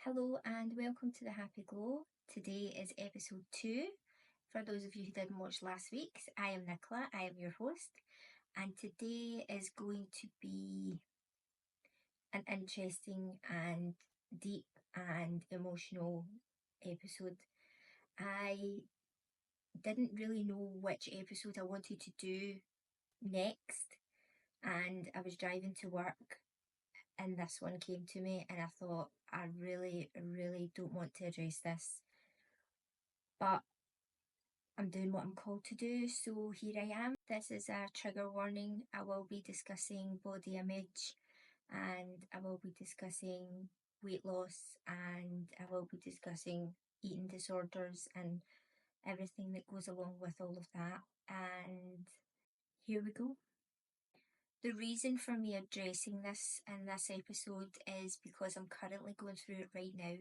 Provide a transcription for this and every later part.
Hello and welcome to the Happy Glow. Today is episode 2. For those of you who didn't watch last week's, I am Nicola, I am your host, and today is going to be an interesting and deep and emotional episode. I didn't really know which episode I wanted to do next, and I was driving to work and this one came to me and I thought I really don't want to address this, but I'm doing what I'm called to do, so here I am. This is a trigger warning. I will be discussing body image and I will be discussing weight loss and I will be discussing eating disorders and everything that goes along with all of that. And here we go. The reason for me addressing this in this episode is because I'm currently going through it right now.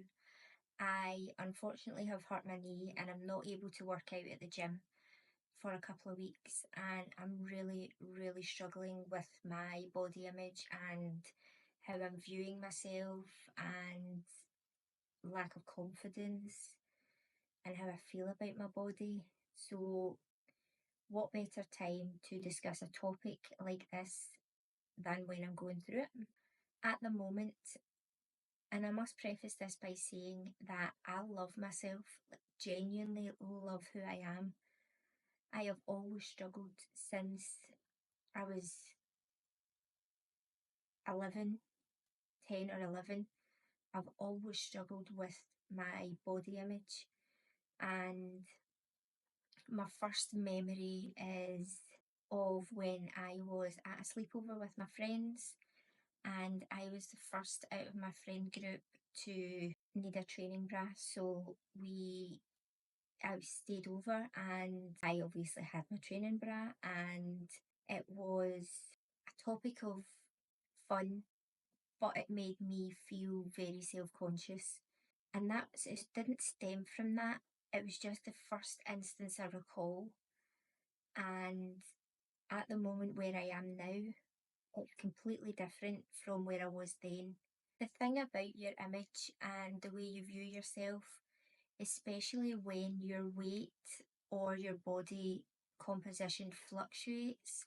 I unfortunately have hurt my knee and I'm not able to work out at the gym for a couple of weeks, and I'm really struggling with my body image and how I'm viewing myself and lack of confidence and how I feel about my body. So what better time to discuss a topic like this than when I'm going through it? At the moment, and I must preface this by saying that I love myself, genuinely love who I am. I have always struggled since I was 11, 10 or 11. I've always struggled with my body image, and my first memory is of when I was at a sleepover with my friends, and I was the first out of my friend group to need a training bra. So I stayed over and I obviously had my training bra, and it was a topic of fun, but it made me feel very self-conscious. And it didn't stem from that. It was just the first instance I recall. And at the moment where I am now, it's completely different from where I was then. The thing about your image and the way you view yourself, especially when your weight or your body composition fluctuates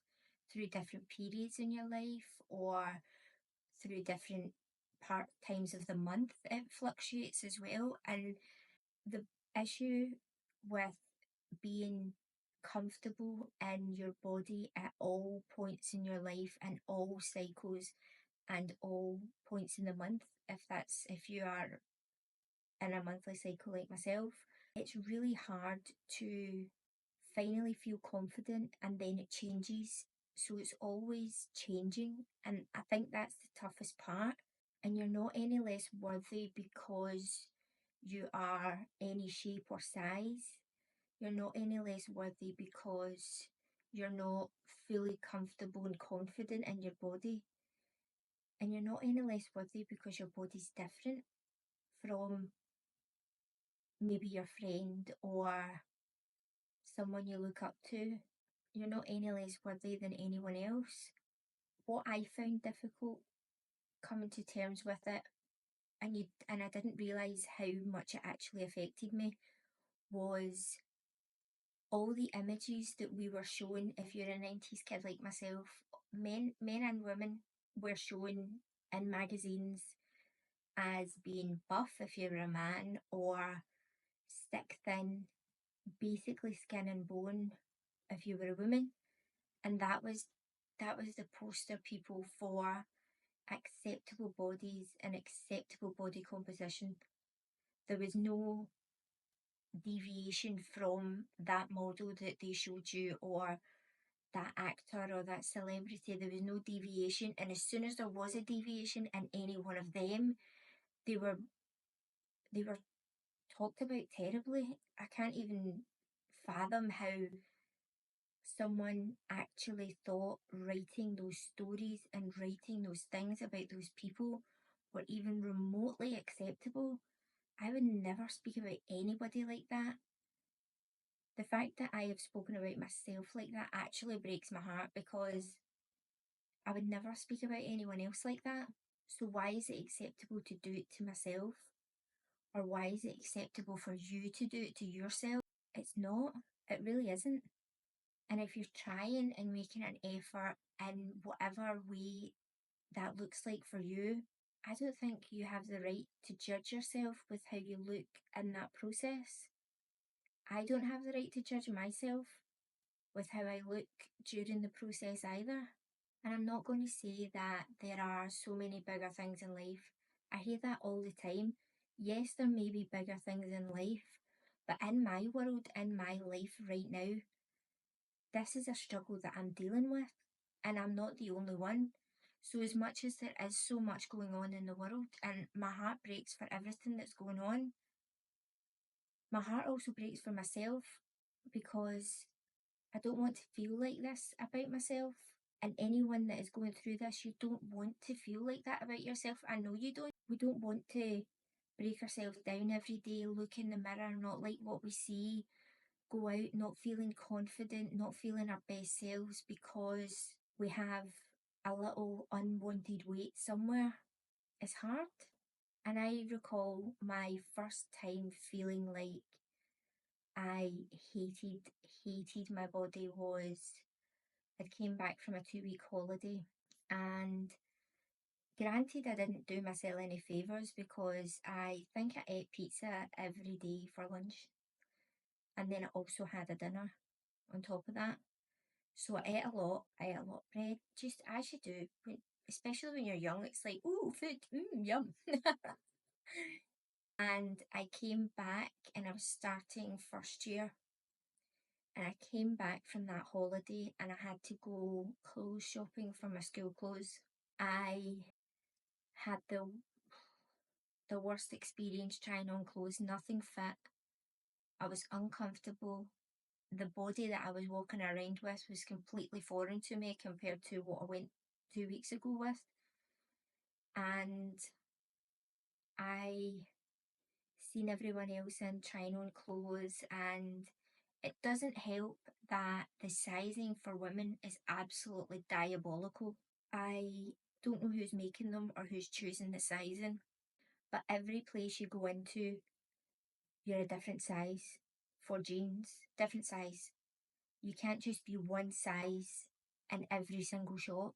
through different periods in your life or through different times of the month, it fluctuates as well. And the issue with being comfortable in your body at all points in your life and all cycles and all points in the month, if you are in a monthly cycle like myself, it's really hard to finally feel confident and then it changes. So it's always changing, and I think that's the toughest part. And you're not any less worthy because you are any shape or size. You're not any less worthy because you're not fully comfortable and confident in your body. And you're not any less worthy because your body's different from maybe your friend or someone you look up to. You're not any less worthy than anyone else. What I found difficult coming to terms with it, and I didn't realise how much it actually affected me, was all the images that we were shown. If you're a 90s kid like myself, men and women were shown in magazines as being buff if you were a man, or stick thin, basically skin and bone if you were a woman. And that was the poster people for acceptable bodies and acceptable body composition. There was no deviation from that model that they showed you, or that actor or that celebrity. There was no deviation, and as soon as there was a deviation in any one of them, they were talked about terribly. I can't even fathom how someone actually thought writing those stories and writing those things about those people were even remotely acceptable. I would never speak about anybody like that. The fact that I have spoken about myself like that actually breaks my heart, because I would never speak about anyone else like that. So why is it acceptable to do it to myself? or why is it acceptable for you to do it to yourself? It's not. It really isn't. And if you're trying and making an effort in whatever way that looks like for you, I don't think you have the right to judge yourself with how you look in that process. I don't have the right to judge myself with how I look during the process either. And I'm not going to say that there are so many bigger things in life. I hear that all the time. Yes, there may be bigger things in life, but in my world, in my life right now, this is a struggle that I'm dealing with, and I'm not the only one. So, as much as there is so much going on in the world, and my heart breaks for everything that's going on, my heart also breaks for myself because I don't want to feel like this about myself. And anyone that is going through this, you don't want to feel like that about yourself. I know you don't. We don't want to break ourselves down every day, look in the mirror, not like what we see, go out not feeling confident, not feeling our best selves because we have a little unwanted weight somewhere. It's hard. And I recall my first time feeling like I hated my body was I came back from a 2 week holiday, and granted I didn't do myself any favours because I think I ate pizza every day for lunch, and then I also had a dinner on top of that. So I ate a lot. I ate a lot of bread, just as you do, especially when you're young. It's like, ooh, food, yum. And I came back and I was starting first year. And I came back from that holiday and I had to go clothes shopping for my school clothes. I had the worst experience trying on clothes. Nothing fit. I was uncomfortable. The body that I was walking around with was completely foreign to me compared to what I went 2 weeks ago with. And I seen everyone else in trying on clothes, and it doesn't help that the sizing for women is absolutely diabolical. I don't know who's making them or who's choosing the sizing, but every place you go into, you're a different size for jeans, different size. You can't just be one size in every single shop.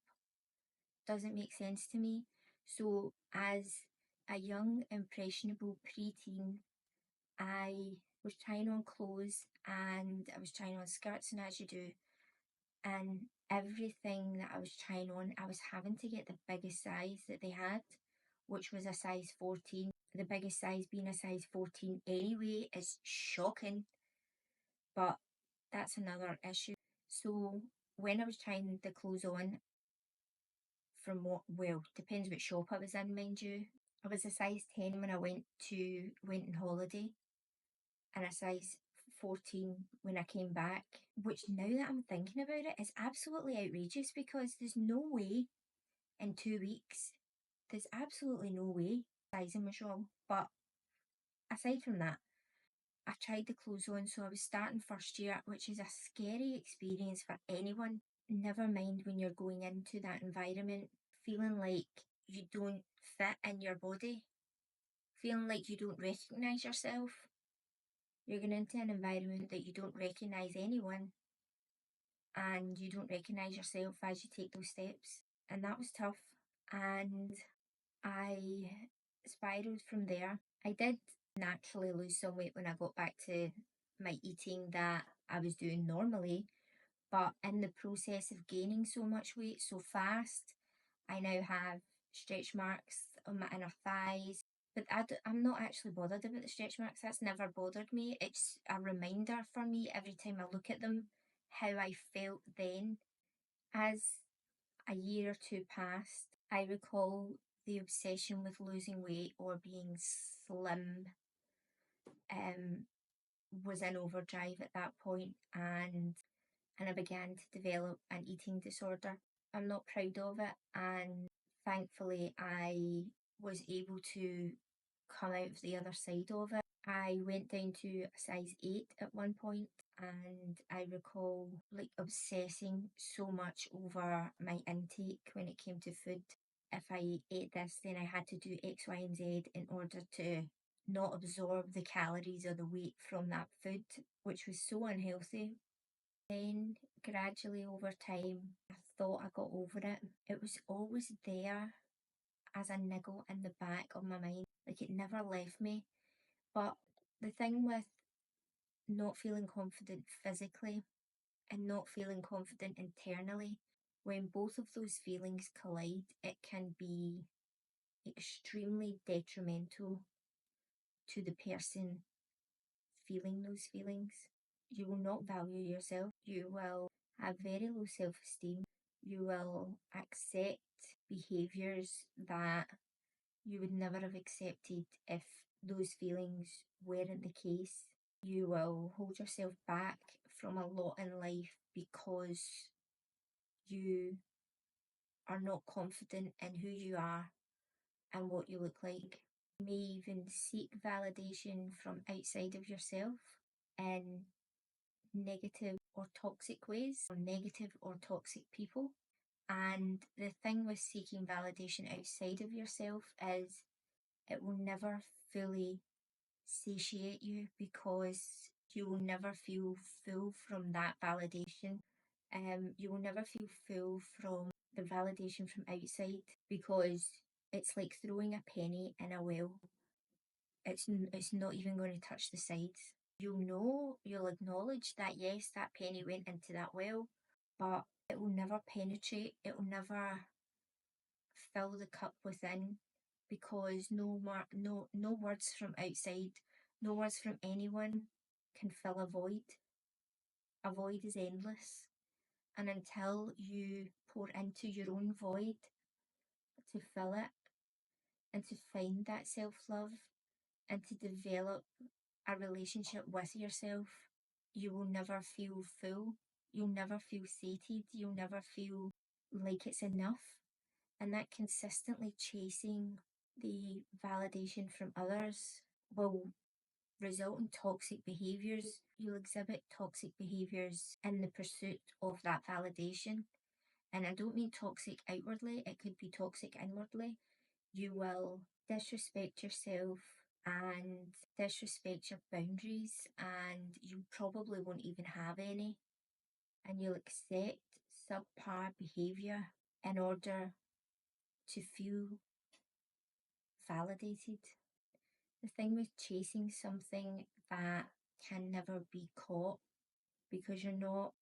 Doesn't make sense to me. So, as a young, impressionable preteen, I was trying on clothes and I was trying on skirts, and as you do, and everything that I was trying on, I was having to get the biggest size that they had, which was a size 14. The biggest size being a size 14 anyway is shocking, but that's another issue. So when I was trying the clothes on, from what, well, depends what shop I was in, mind you. I was a size 10 when I went on holiday, and a size 14 when I came back, which now that I'm thinking about it is absolutely outrageous because there's no way in 2 weeks, there's absolutely no way sizing was wrong. But aside from that, I tried the clothes on, so I was starting first year, which is a scary experience for anyone. Never mind when you're going into that environment, feeling like you don't fit in your body, feeling like you don't recognise yourself. You're going into an environment that you don't recognise anyone and you don't recognise yourself as you take those steps. And that was tough. And I spiraled from there. I did naturally lose some weight when I got back to my eating that I was doing normally, but in the process of gaining so much weight so fast, I now have stretch marks on my inner thighs. But I'm not actually bothered about the stretch marks. That's never bothered me. It's a reminder for me every time I look at them how I felt then. As a year or two passed, I recall the obsession with losing weight or being slim was in overdrive at that point, and I began to develop an eating disorder. I'm not proud of it, and thankfully I was able to come out of the other side of it. I went down to a size 8 at one point, and I recall like obsessing so much over my intake when it came to food. If I ate this, then I had to do X, Y, and Z in order to not absorb the calories or the weight from that food, which was so unhealthy. Then gradually over time, I thought I got over it. It was always there as a niggle in the back of my mind, like it never left me. But the thing with not feeling confident physically and not feeling confident internally, when both of those feelings collide, it can be extremely detrimental to the person feeling those feelings. You will not value yourself. You will have very low self esteem. You will accept behaviours that you would never have accepted if those feelings weren't the case. You will hold yourself back from a lot in life because you are not confident in who you are and what you look like. You may even seek validation from outside of yourself in negative or toxic ways, or negative or toxic people. And the thing with seeking validation outside of yourself is it will never fully satiate you because you will never feel full from that validation. You will never feel full from the validation from outside because it's like throwing a penny in a well. It's not even going to touch the sides. You'll acknowledge that yes, that penny went into that well, but it will never penetrate, it will never fill the cup within because no words from outside, no words from anyone can fill a void. A void is endless. And until you pour into your own void to fill it and to find that self love and to develop a relationship with yourself, you will never feel full. You'll never feel sated. You'll never feel like it's enough. And that consistently chasing the validation from others will result in toxic behaviours. You'll exhibit toxic behaviours in the pursuit of that validation. And I don't mean toxic outwardly, it could be toxic inwardly. You will disrespect yourself and disrespect your boundaries, and you probably won't even have any. And you'll accept subpar behaviour in order to feel validated. The thing with chasing something that can never be caught because you're not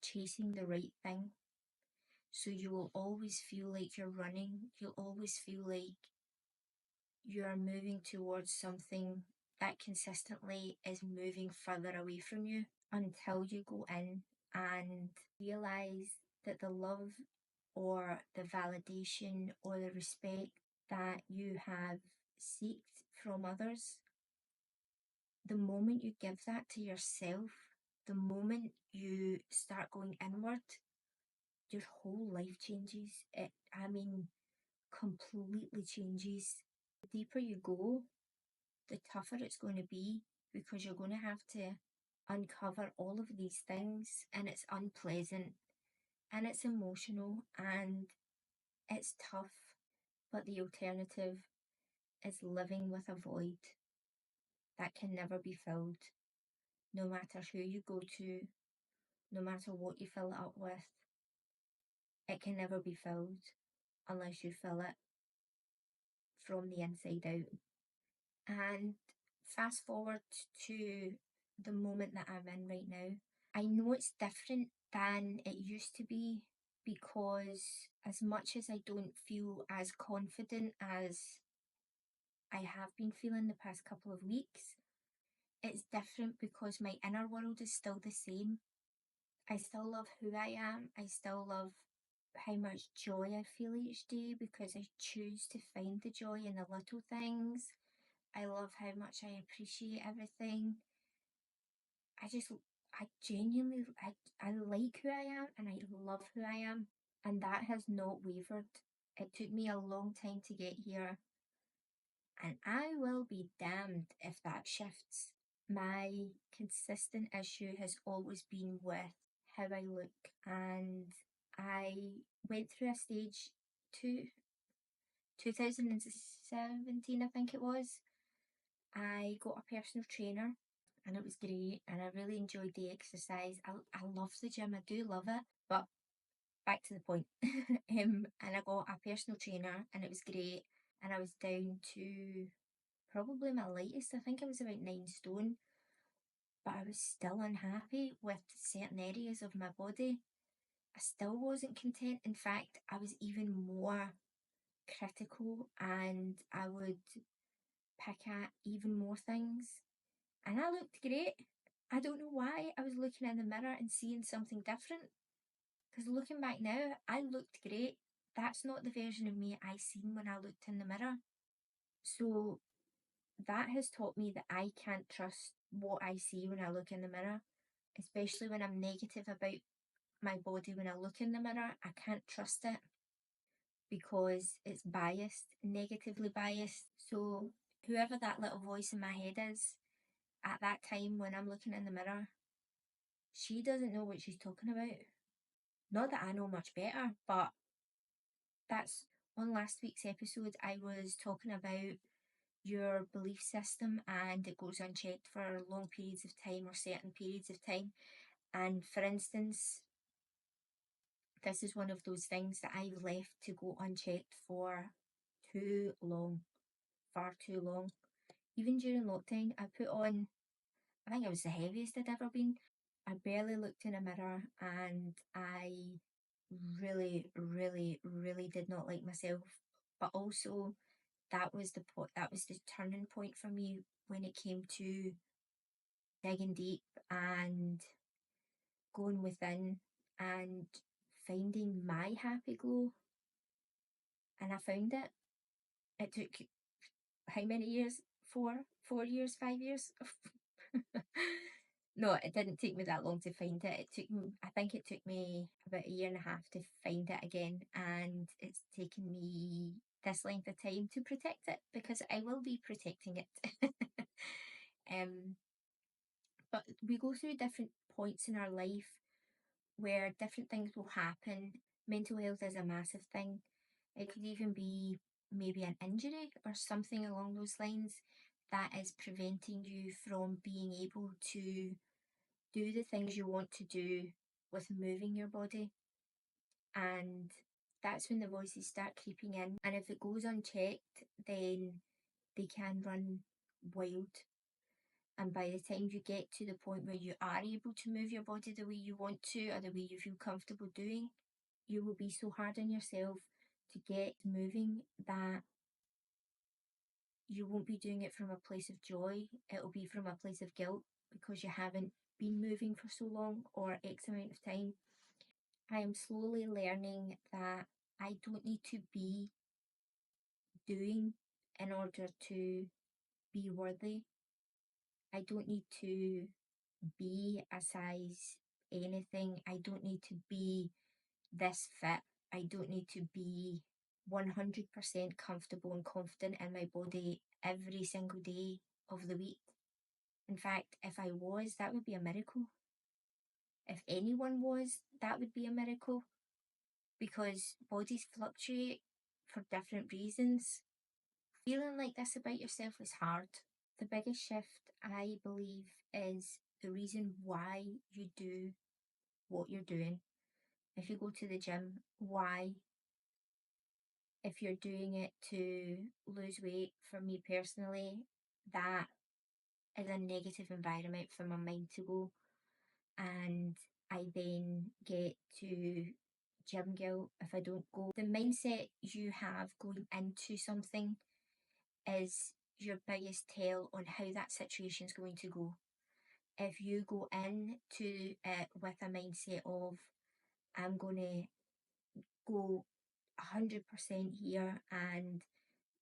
chasing the right thing. So you will always feel like you're running. You'll always feel like you are moving towards something that consistently is moving further away from you until you go in and realize that the love or the validation or the respect that you have seeked from others, the moment you give that to yourself, the moment you start going inward, your whole life changes. Completely changes. The deeper you go, the tougher it's going to be because you're going to have to uncover all of these things, and it's unpleasant and it's emotional and it's tough. But the alternative is living with a void that can never be filled, no matter who you go to, no matter what you fill it up with. It can never be filled unless you fill it from the inside out. And fast forward to the moment that I'm in right now. I know it's different than it used to be because as much as I don't feel as confident as I have been feeling the past couple of weeks, it's different because my inner world is still the same. I still love who I am. I still love how much joy I feel each day because I choose to find the joy in the little things. I love how much I appreciate everything. I genuinely, I like who I am and I love who I am. And that has not wavered. It took me a long time to get here. And I will be damned if that shifts. My consistent issue has always been with how I look. And I went through a stage 2017, I think it was, I got a personal trainer and it was great and I really enjoyed the exercise. I love the gym, I do love it, but back to the point. And I got a personal trainer and it was great. And I was down to probably my lightest. I think I was about 9 stone, but I was still unhappy with certain areas of my body. I still wasn't content. In fact, I was even more critical and I would pick at even more things. And I looked great. I don't know why I was looking in the mirror and seeing something different. Because looking back now, I looked great. That's not the version of me I seen when I looked in the mirror. So that has taught me that I can't trust what I see when I look in the mirror, especially when I'm negative about my body when I look in the mirror. I can't trust it because it's biased, negatively biased. So whoever that little voice in my head is at that time when I'm looking in the mirror, she doesn't know what she's talking about. Not that I know much better, but that's on last week's episode. I was talking about your belief system and it goes unchecked for long periods of time or certain periods of time. And for instance, this is one of those things that I've left to go unchecked for too long, far too long. Even during lockdown, I put on, I think it was the heaviest I'd ever been. I barely looked in a mirror and I really, really, really did not like myself. But also, that was the turning point for me when it came to digging deep and going within and finding my happy glow. And I found it. It took how many years? 4 years, 5 years? No, it didn't take me that long to find it. I think it took me about a year and a half to find it again. And it's taken me this length of time to protect it because I will be protecting it. um, but we go through different points in our life where different things will happen. Mental health is a massive thing. It could even be maybe an injury or something along those lines that is preventing you from being able to do the things you want to do with moving your body. And that's when the voices start creeping in. And if it goes unchecked, then they can run wild. And by the time you get to the point where you are able to move your body the way you want to or the way you feel comfortable doing, you will be so hard on yourself to get moving that you won't be doing it from a place of joy. It'll be from a place of guilt because you haven't been moving for so long or X amount of time. I am slowly learning that I don't need to be doing in order to be worthy. I don't need to be a size anything. I don't need to be this fit. I don't need to be 100% comfortable and confident in my body every single day of the week. In fact, if I was, that would be a miracle. If anyone was, that would be a miracle because bodies fluctuate for different reasons. Feeling like this about yourself is hard. The biggest shift, I believe, is the reason why you do what you're doing. If you go to the gym, why? If you're doing it to lose weight, for me personally, that is a negative environment for my mind to go. And I then get to gym guilt if I don't go. The mindset you have going into something is your biggest tell on how that situation is going to go. If you go into it with a mindset of, I'm going to go 100% here and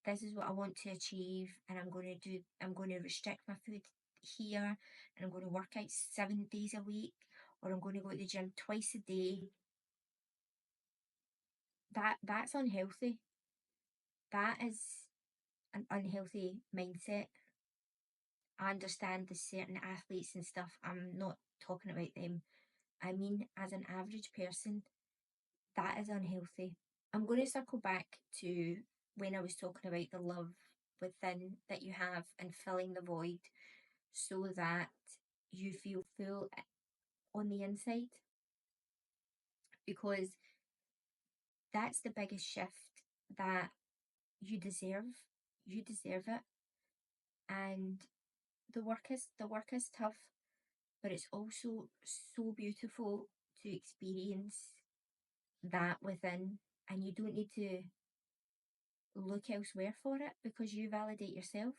this is what I want to achieve and I'm going to restrict my food here and I'm going to work out 7 days a week or I'm going to go to the gym twice a day. That's unhealthy. That is an unhealthy mindset. I understand the certain athletes and stuff. I'm not talking about them. I mean, as an average person, that is unhealthy. I'm going to circle back to when I was talking about the love within that you have and filling the void so that you feel full on the inside, because that's the biggest shift that you deserve. You deserve it. And the work is tough, but it's also so beautiful to experience that within, and you don't need to look elsewhere for it because you validate yourself.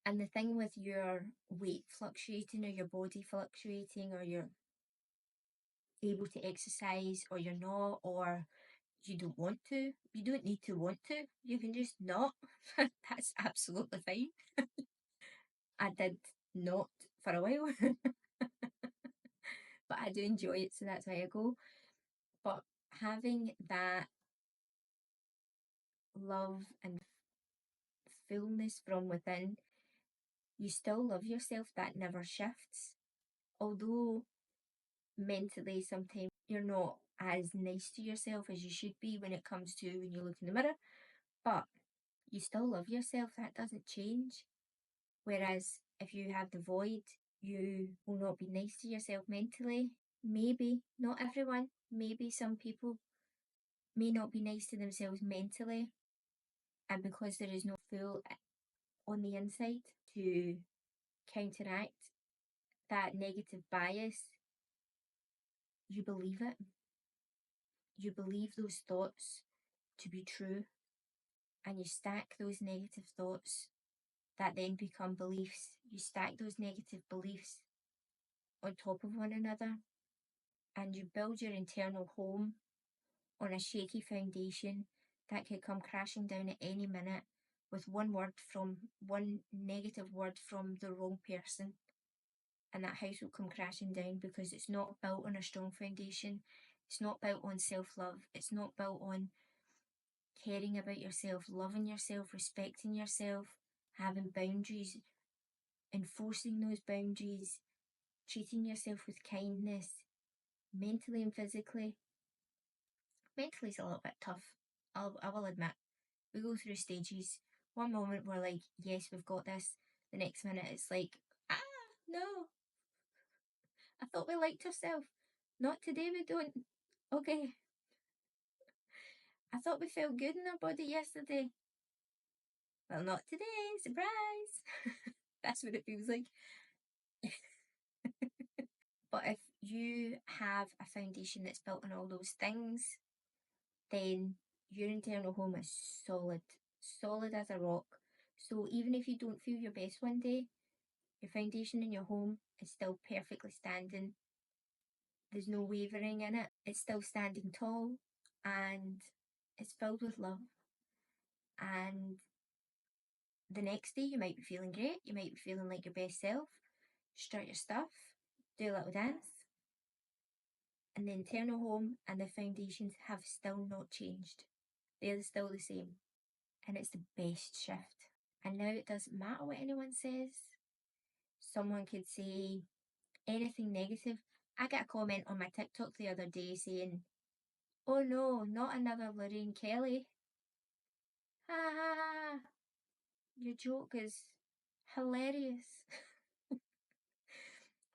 And the thing with your weight fluctuating or your body fluctuating, or you're able to exercise or you're not, or you don't want to, you don't need to want to, you can just not. That's absolutely fine. I did not for a while, but I do enjoy it, so that's why I go. But having that love and fullness from within, you still love yourself, that never shifts. Although mentally sometimes you're not as nice to yourself as you should be when it comes to when you look in the mirror, but you still love yourself, that doesn't change. Whereas if you have the void, you will not be nice to yourself mentally. Maybe, not everyone, maybe some people may not be nice to themselves mentally, and because there is no full on the inside to counteract that negative bias, you believe it. You believe those thoughts to be true, and you stack those negative thoughts that then become beliefs. You stack those negative beliefs on top of one another, and you build your internal home on a shaky foundation that could come crashing down at any minute with one negative word from the wrong person, and that house will come crashing down because it's not built on a strong foundation. It's not built on self-love. It's not built on caring about yourself, loving yourself, respecting yourself, having boundaries, enforcing those boundaries, treating yourself with kindness, mentally and physically. Mentally is a little bit tough, I will admit. We go through stages. One moment we're like, yes, we've got this. The next minute it's like, no, I thought we liked ourselves. Not today, we don't. Okay. I thought we felt good in our body yesterday. Well, not today. Surprise. That's what it feels like. But if you have a foundation that's built on all those things, then your internal home is solid, solid as a rock. So even if you don't feel your best one day, your foundation in your home is still perfectly standing. There's no wavering in it. It's still standing tall, and it's filled with love. And the next day you might be feeling great. You might be feeling like your best self. Strut your stuff, do a little dance. And the internal home and the foundations have still not changed. They're still the same. And it's the best shift. And now it doesn't matter what anyone says. Someone could say anything negative. I got a comment on my TikTok the other day saying, "Oh no, not another Lorraine Kelly. Ha ha ha. Your joke is hilarious."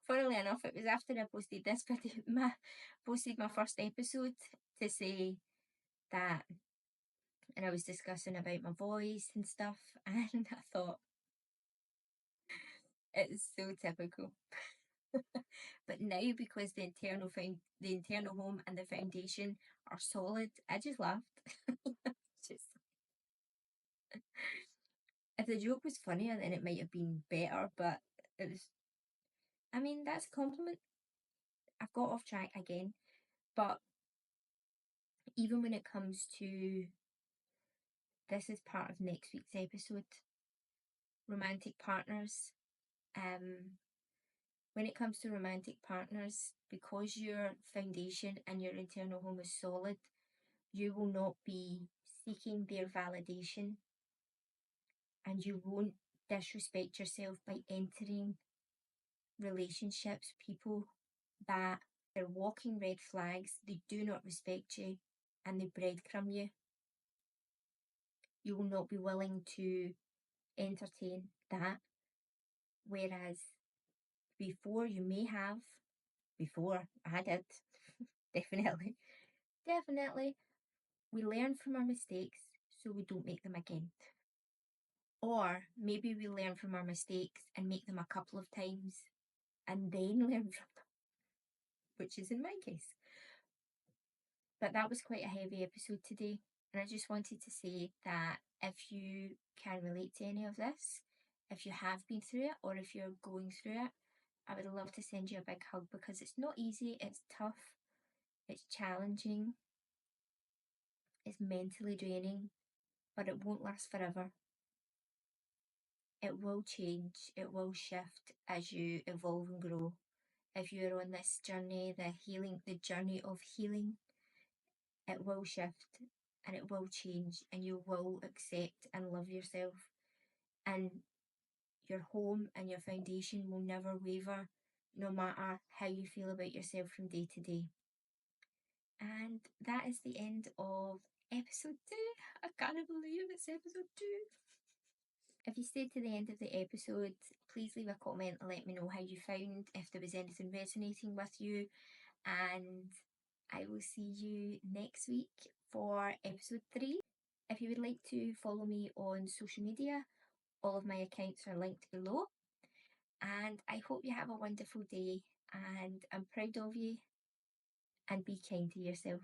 Funnily enough, it was after I posted this video, posted my first episode to say that, and I was discussing about my voice and stuff, and I thought, it's so typical. But now, because the internal home and the foundation are solid, I just laughed. Just, if the joke was funnier, then it might have been better, but it was, I mean, that's a compliment. I've got off track again, but even when it comes to, this is part of next week's episode, romantic partners. When it comes to romantic partners, because your foundation and your internal home is solid, you will not be seeking their validation, and you won't disrespect yourself by entering relationships with people that they're walking red flags, they do not respect you, and they breadcrumb you. You will not be willing to entertain that. Whereas before I did, definitely, definitely, we learn from our mistakes so we don't make them again. Or maybe we learn from our mistakes and make them a couple of times and then learn from them, which is in my case. But that was quite a heavy episode today. And I just wanted to say that if you can relate to any of this, if you have been through it or if you're going through it, I would love to send you a big hug because it's not easy, it's tough, it's challenging, it's mentally draining, but it won't last forever. It will change, it will shift as you evolve and grow. If you're on this journey, the journey of healing, it will shift and it will change and you will accept and love yourself. And your home and your foundation will never waver, no matter how you feel about yourself from day to day. And that is the end of episode 2. I can't believe it's episode 2. If you stayed to the end of the episode, please leave a comment and let me know how you found, if there was anything resonating with you. And I will see you next week for episode 3. If you would like to follow me on social media, all of my accounts are linked below. And I hope you have a wonderful day, and I'm proud of you, and be kind to yourself.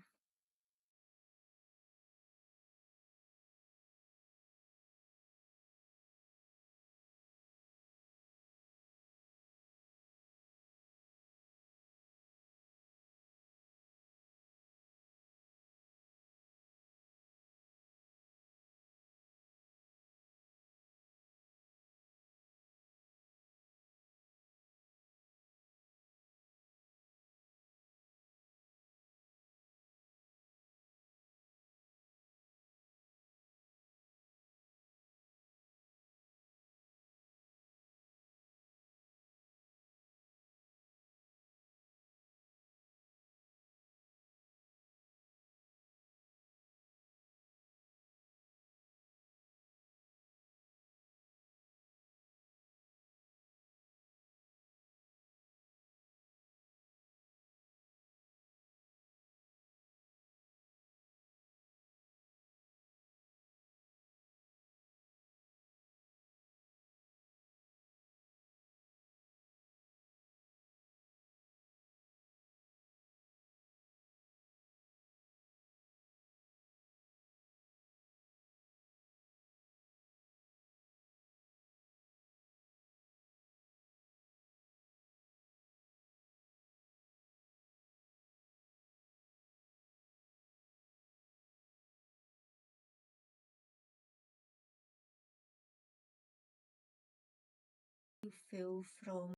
Full from